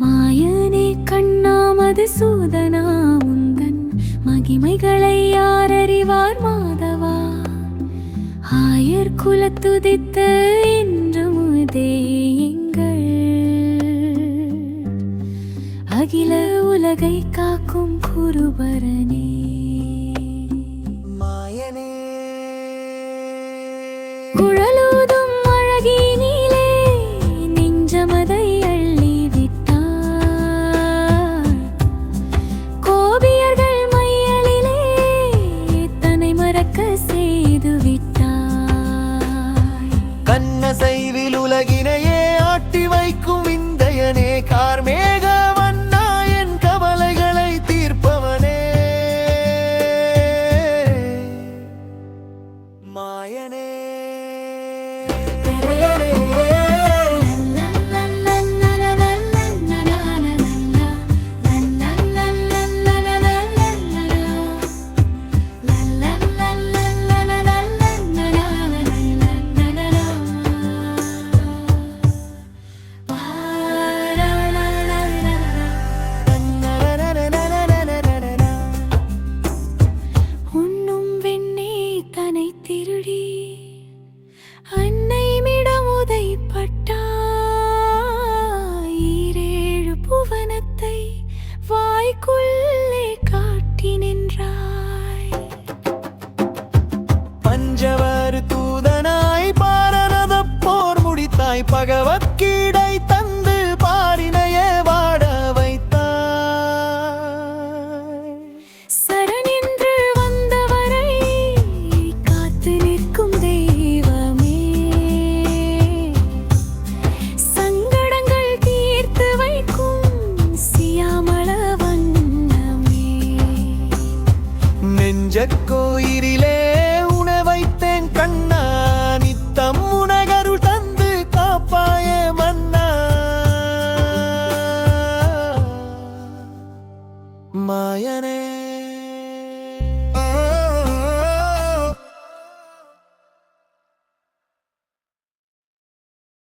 மாயனே கண்ணாமது சூதனா உந்தன் மகிமைகளை யார் அறிவார் மாதவா ஆயர் குலத்துதித்த என்றும் எங்கள் அகில உலகை காக்கும் குருபரனே மாயனே குழலூதும் அழகினிலே நெஞ்சமதை அள்ளி விட்டார் கோபியர்கள் மையலிலே தன்னை மறக்க செய்து விட்டார் கண்ணசைவில் உலகினையே ஆட்டி வைக்கும் விந்தையனே கார்மேக வண்ணா என் கவலைகளை தீர்ப்பவனே மாயனே உண்ணும் வெண்ணே தனை திருடி அன்னை மிடமுதைப்பட்டாய் ஈரேழு புவனத்தை வாய்க்குள்ளே காட்டி நின்றாய் பஞ்சவர் தூதனாய் பாரத போர் முடித்தாய் பகவத்கீடை தந்து பாரினையே வாட வைத்தாய் சரணின்று வந்தவரை காத்து நிற்கும் தெய்வமே சங்கடங்கள் தீர்த்து வைக்கும் சியாமள வண்ணமே நெஞ்சக் கோயிலே உணவைத்தேன் கண்ணா நித்தம் உனகருள் தந்து காப்பாயே மன்னா மாயனே